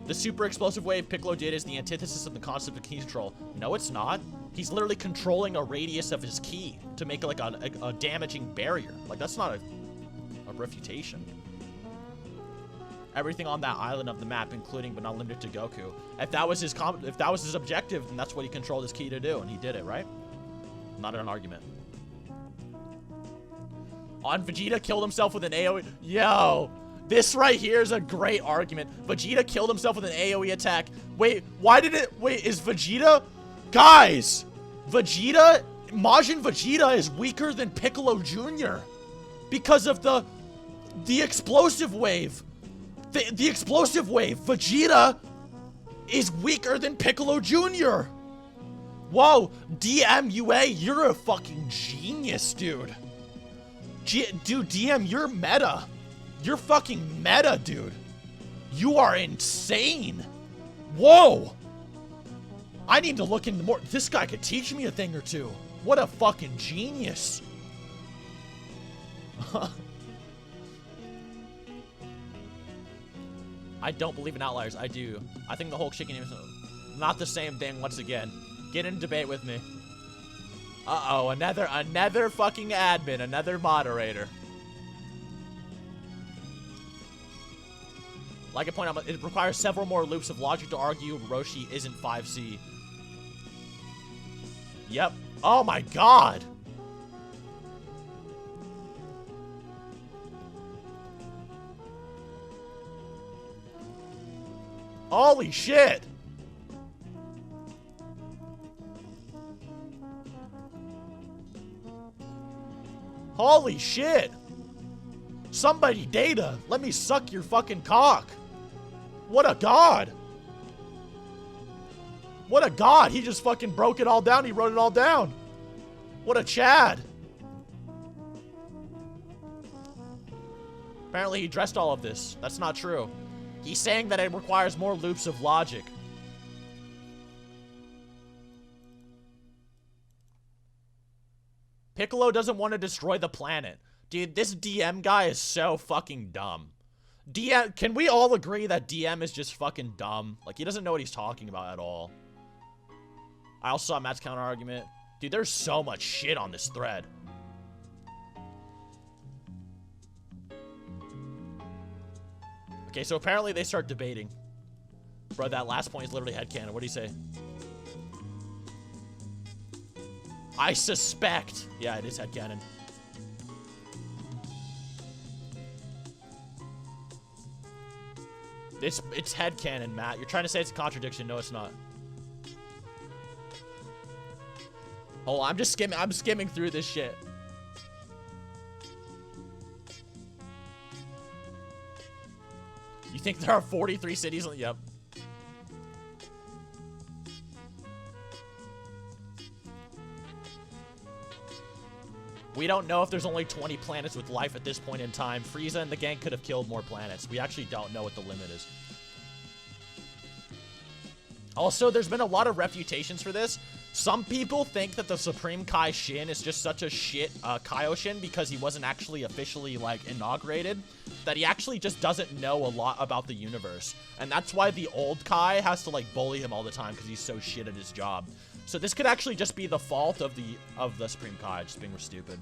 The super explosive wave Piccolo did is the antithesis of the concept of key control. No, it's not. He's literally controlling a radius of his ki to make like a damaging barrier. Like, that's not a refutation. Everything on that island of the map, including but not limited to Goku. If that was his objective, then that's what he controlled his ki to do, and he did it, right? Not an argument. On Vegeta killed himself with an AoE. Yo, this right here is a great argument. Vegeta killed himself with an AoE attack. Wait, is Vegeta? Guys, Majin Vegeta is weaker than Piccolo Jr. because of the explosive wave. The explosive wave. Vegeta is weaker than Piccolo Jr. Whoa, DMUA, you're a fucking genius, dude. Dude, DM, you're meta. You're fucking meta, dude. You are insane. Whoa. I need to look into more. This guy could teach me a thing or two. What a fucking genius. I don't believe in outliers. I do. I think the whole chicken is not the same thing once again. Get in debate with me. Uh-oh, another fucking admin, another moderator. Like I point out, it requires several more loops of logic to argue Roshi isn't 5C. Yep. Oh my god. Holy shit. Holy shit. Somebody data. Let me suck your fucking cock. What a god. What a god. He just fucking broke it all down. He wrote it all down. What a Chad. Apparently he dressed all of this. That's not true. He's saying that it requires more loops of logic. Piccolo doesn't want to destroy the planet. Dude, this DM guy is so fucking dumb. DM, can we all agree that DM is just fucking dumb? Like, he doesn't know what he's talking about at all. I also saw Matt's counter argument. Dude, there's so much shit on this thread. Okay, so apparently they start debating. Bro, that last point is literally headcanon. What do you say? I suspect. Yeah, it is headcanon. It's headcanon, Matt. You're trying to say it's a contradiction. No, it's not. Hold on, I'm skimming through this shit. You think there are 43 cities? Yep. We don't know if there's only 20 planets with life at this point in time. Frieza and the gang could have killed more planets. We actually don't know what the limit is. Also, there's been a lot of refutations for this. Some people think that the Supreme Kai Shin is just such a shit Kaioshin because he wasn't actually officially, like, inaugurated, that he actually just doesn't know a lot about the universe. And that's why the old Kai has to, like, bully him all the time because he's so shit at his job. So this could actually just be the fault of the Supreme Kai just being stupid.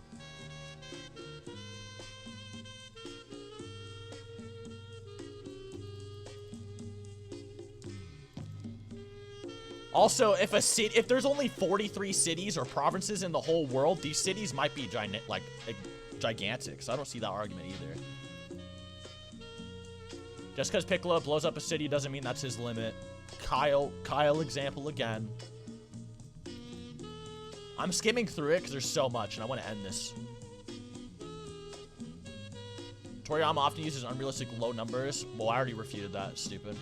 Also, if there's only 43 cities or provinces in the whole world, these cities might be gigantic. So I don't see that argument either. Just because Piccolo blows up a city doesn't mean that's his limit. Kyle example again. I'm skimming through it because there's so much, and I want to end this. Toriyama often uses unrealistic low numbers. Well, I already refuted that. Stupid.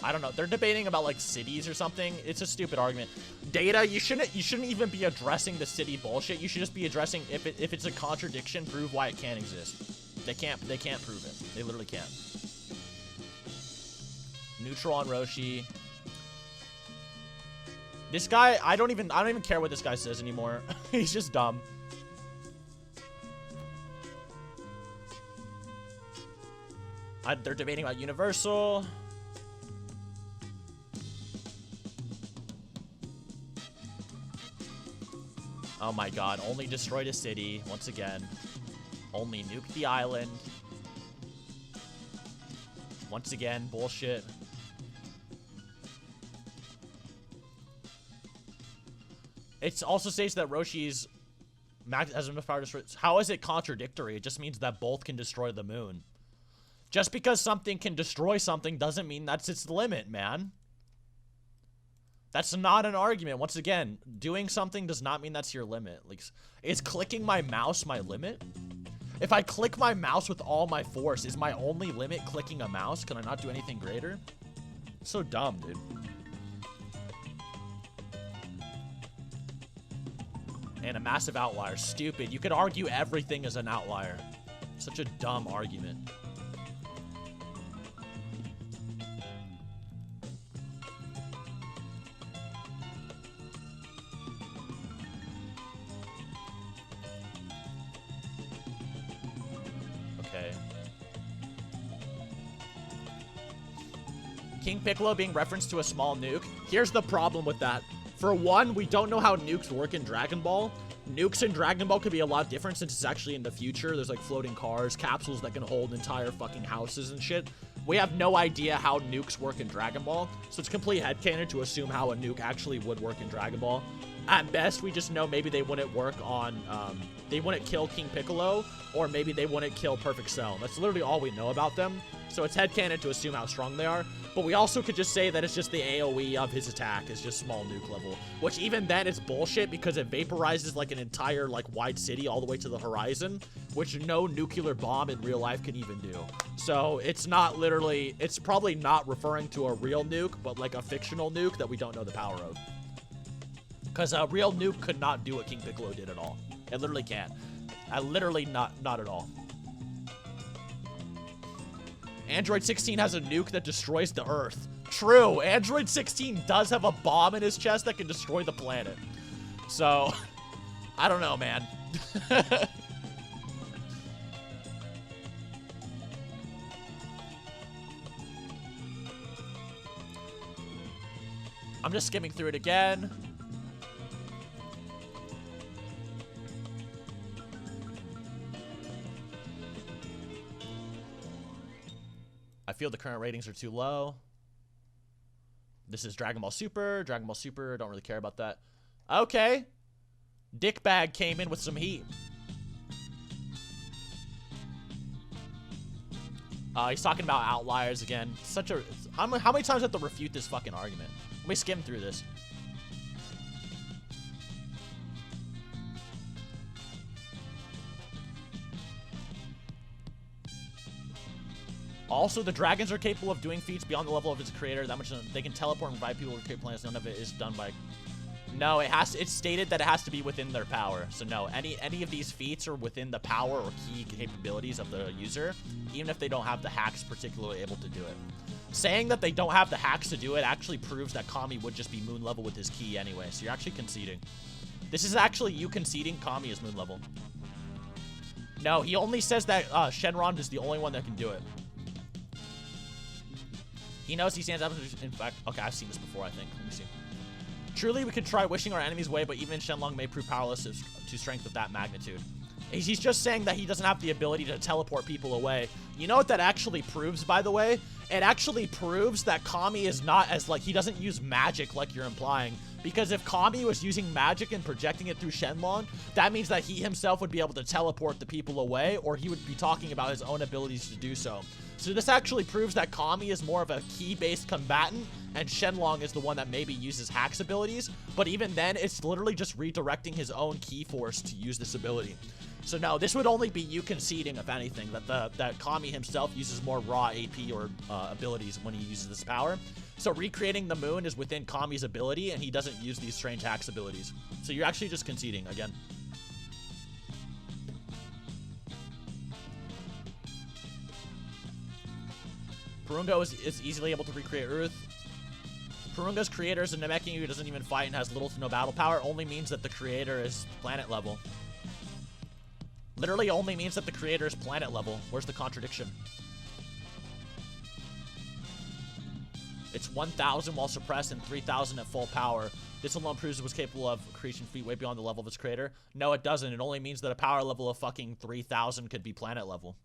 I don't know. They're debating about, like, cities or something. It's a stupid argument. Data, you shouldn't even be addressing the city bullshit. You should just be addressing if it's a contradiction, prove why it can't exist. They can't prove it. They literally can't. Neutral on Roshi. This guy, I don't even care what this guy says anymore. He's just dumb. They're debating about Universal. Oh my god, only destroyed a city, once again. Only nuked the island. Once again, bullshit. It also states that Roshi's max has enough power to destroy. How is it contradictory? It just means that both can destroy the moon. Just because something can destroy something doesn't mean that's its limit, man. That's not an argument. Once again, doing something does not mean that's your limit. Like, is clicking my mouse my limit? If I click my mouse with all my force, is my only limit clicking a mouse? Can I not do anything greater? It's so dumb, dude. And a massive outlier. Stupid. You could argue everything is an outlier. Such a dumb argument. King Piccolo being referenced to a small nuke. Here's the problem with that. For one, we don't know how nukes work in Dragon Ball. Nukes in Dragon Ball could be a lot different since it's actually in the future. There's like floating cars, capsules that can hold entire fucking houses and shit. We have no idea how nukes work in Dragon Ball, so it's complete headcanon to assume how a nuke actually would work in Dragon Ball. At best, we just know maybe they wouldn't work on, they wouldn't kill King Piccolo, or maybe they wouldn't kill Perfect Cell. That's literally all we know about them, so it's headcanon to assume how strong they are. But we also could just say that it's just the AoE of his attack is just small nuke level, which even then is bullshit because it vaporizes like an entire like wide city all the way to the horizon, which no nuclear bomb in real life can even do. So it's not literally, it's probably not referring to a real nuke, but like a fictional nuke that we don't know the power of. Because a real nuke could not do what King Piccolo did at all. It literally can't. Literally not at all. Android 16 has a nuke that destroys the Earth. True, Android 16 does have a bomb in his chest that can destroy the planet. So, I don't know, man. I'm just skimming through it again. I feel the current ratings are too low. This is Dragon Ball Super. Dragon Ball Super, don't really care about that. Okay. Dickbag came in with some heat. He's talking about outliers again. Such a... how many times do I have to refute this fucking argument? Let me skim through this. Also, the dragons are capable of doing feats beyond the level of its creator. That much they can teleport and revive people to create planets. None of it is done by... No, it's stated that it has to be within their power. So no, any of these feats are within the power or key capabilities of the user, even if they don't have the hacks particularly able to do it. Saying that they don't have the hacks to do it actually proves that Kami would just be moon level with his key anyway. So you're actually conceding. This is actually you conceding Kami is moon level. No, he only says that Shenron is the only one that can do it. He knows he stands up. In fact, okay, I've seen this before, I think. Let me see. Truly, we could try wishing our enemies away, but even Shenlong may prove powerless to strength of that magnitude. He's just saying that he doesn't have the ability to teleport people away. You know what that actually proves, by the way? It actually proves that Kami is not as, like, he doesn't use magic like you're implying. Because if Kami was using magic and projecting it through Shenlong, that means that he himself would be able to teleport the people away, or he would be talking about his own abilities to do so. So this actually proves that Kami is more of a key-based combatant, and Shenlong is the one that maybe uses hacks abilities, but even then, it's literally just redirecting his own key force to use this ability. So no, this would only be you conceding, if anything, that Kami himself uses more raw AP or abilities when he uses this power. So recreating the moon is within Kami's ability, and he doesn't use these strange hacks abilities. So you're actually just conceding, again. Purunga is easily able to recreate Earth. Purunga's creator is a Namekian who doesn't even fight and has little to no battle power. Only means that the creator is planet level. Literally only means that the creator is planet level. Where's the contradiction? It's 1,000 while suppressed and 3,000 at full power. This alone proves it was capable of creation feat way beyond the level of its creator. No, it doesn't. It only means that a power level of fucking 3,000 could be planet level.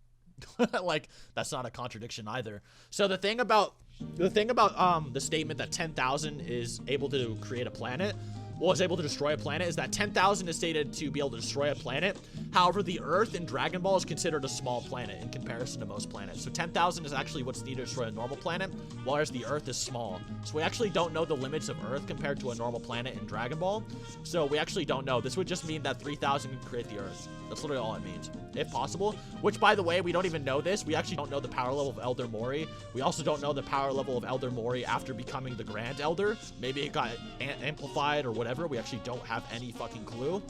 Like, that's not a contradiction either. So the thing about the statement that 10,000 is able to create a planet, well, is able to destroy a planet, is that 10,000 is stated to be able to destroy a planet. However, the Earth in Dragon Ball is considered a small planet in comparison to most planets. So 10,000 is actually what's needed to destroy a normal planet, whereas the Earth is small. So we actually don't know the limits of Earth compared to a normal planet in Dragon Ball. So we actually don't know. This would just mean that 3,000 can create the Earth. That's literally all it means, if possible. Which, by the way, we don't even know this. We actually don't know the power level of Elder Mori. We also don't know the power level of Elder Mori after becoming the Grand Elder. Maybe it got amplified or whatever. We actually don't have any fucking clue.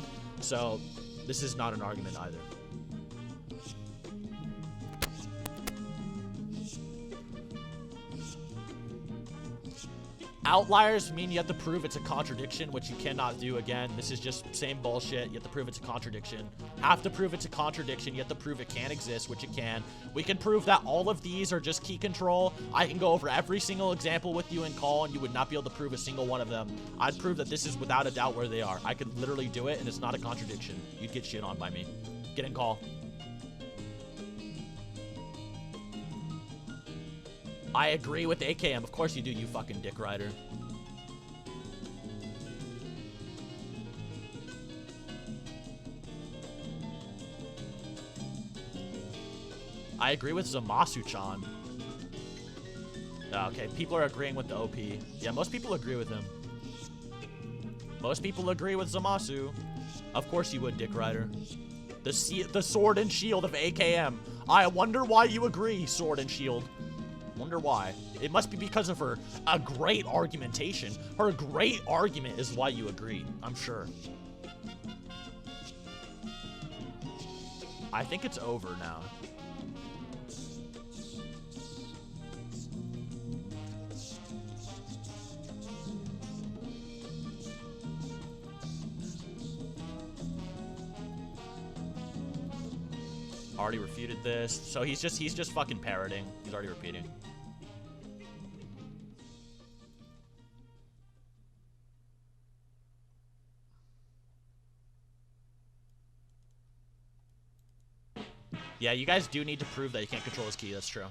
So this is not an argument either. Outliers mean you have to prove it's a contradiction, which you cannot do again. This is just same bullshit. You have to prove it's a contradiction. Have to prove it's a contradiction. You have to prove it can't exist, which it can. We can prove that all of these are just key control. I can go over every single example with you in call, and you would not be able to prove a single one of them. I'd prove that this is without a doubt where they are. I could literally do it, and it's not a contradiction. You'd get shit on by me. Get in call. I agree with AKM. Of course you do, you fucking dick rider. I agree with Zamasu-chan. Okay, people are agreeing with the OP. Yeah, most people agree with him. Most people agree with Zamasu. Of course you would, dick rider. The sword and shield of AKM. I wonder why you agree, sword and shield. Wonder why. It must be because of her great argumentation. Her great argument is why you agree, I'm sure. I think it's over now. Already refuted this. So he's just fucking parroting. He's already repeating. Yeah, you guys do need to prove that you can't control his key. That's true.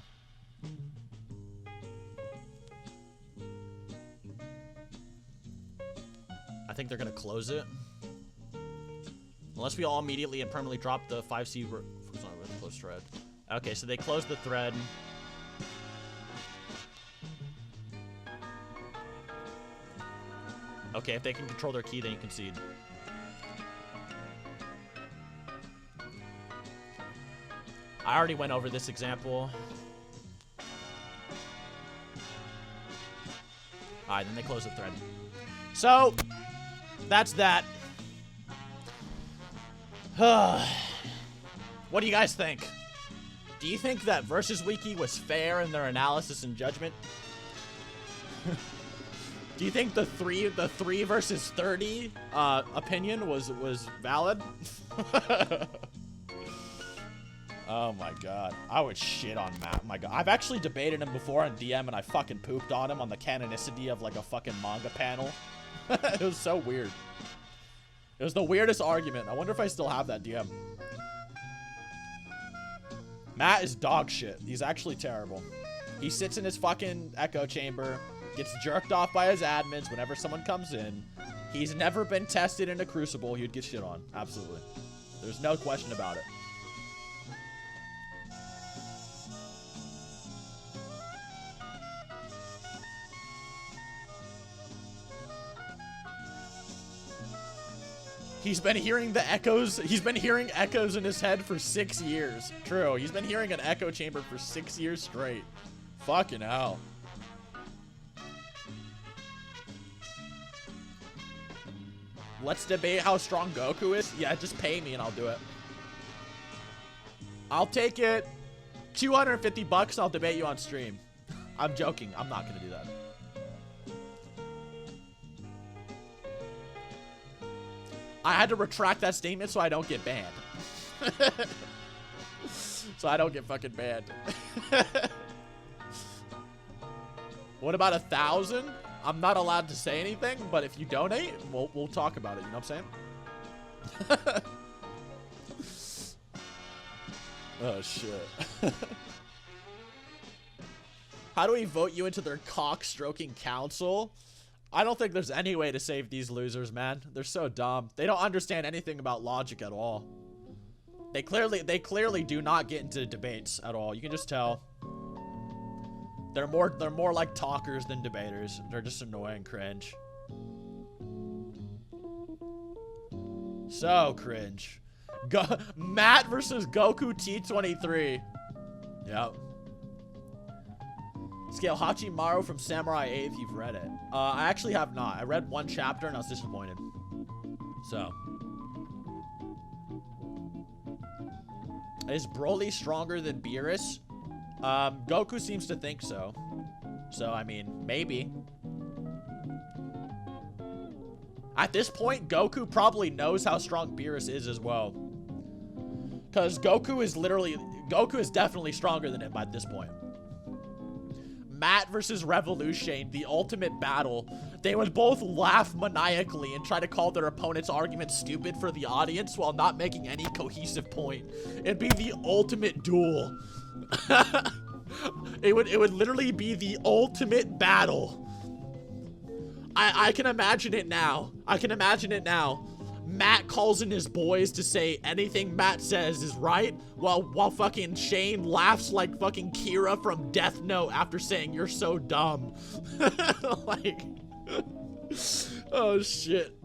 I think they're gonna close it. Unless we all immediately and permanently drop the 5C close thread. Okay, so they closed the thread. Okay, if they can control their key, then you concede. I already went over this example. Alright, then they close the thread. So, that's that. What do you guys think? Do you think that Versus Wiki was fair in their analysis and judgment? Do you think the 3 versus 30 opinion was valid? Oh my god. I would shit on Matt. Oh my god. I've actually debated him before on DM and I fucking pooped on him on the canonicity of like a fucking manga panel. It was so weird. It was the weirdest argument. I wonder if I still have that DM. Matt is dog shit. He's actually terrible. He sits in his fucking echo chamber, gets jerked off by his admins whenever someone comes in. He's never been tested in a crucible. He would get shit on. Absolutely. There's no question about it. He's been hearing the echoes. He's been hearing echoes in his head for 6 years. True. He's been hearing an echo chamber for 6 years straight. Fucking hell. Let's debate how strong Goku is. Yeah, just pay me and I'll do it. I'll take it. 250 bucks. I'll debate you on stream. I'm joking. I'm not going to do that. I had to retract that statement so I don't get banned. So I don't get fucking banned. What about 1,000? I'm not allowed to say anything, but if you donate, we'll talk about it. You know what I'm saying? Oh, shit. How do we vote you into their cock-stroking council? I don't think there's any way to save these losers, man. They're so dumb. They don't understand anything about logic at all. They clearly do not get into debates at all. You can just tell. They're more like talkers than debaters. They're just annoying, cringe. So cringe. Matt versus Goku T23. Yep. Scale Hachimaru from Samurai 8 if you've read it. I actually have not. I read 1 chapter and I was disappointed. So. Is Broly stronger than Beerus? Goku seems to think so. So, I mean, maybe. At this point, Goku probably knows how strong Beerus is as well. Because Goku is definitely stronger than him at this point. Matt versus Revolution, the ultimate battle. They would both laugh maniacally and try to call their opponent's argument stupid for the audience while not making any cohesive point. It'd be the ultimate duel. It would literally be the ultimate battle. I can imagine it now. I can imagine it now. Matt calls in his boys to say anything Matt says is right, while fucking Shane laughs like fucking Kira from Death Note after saying you're so dumb. Like, oh shit.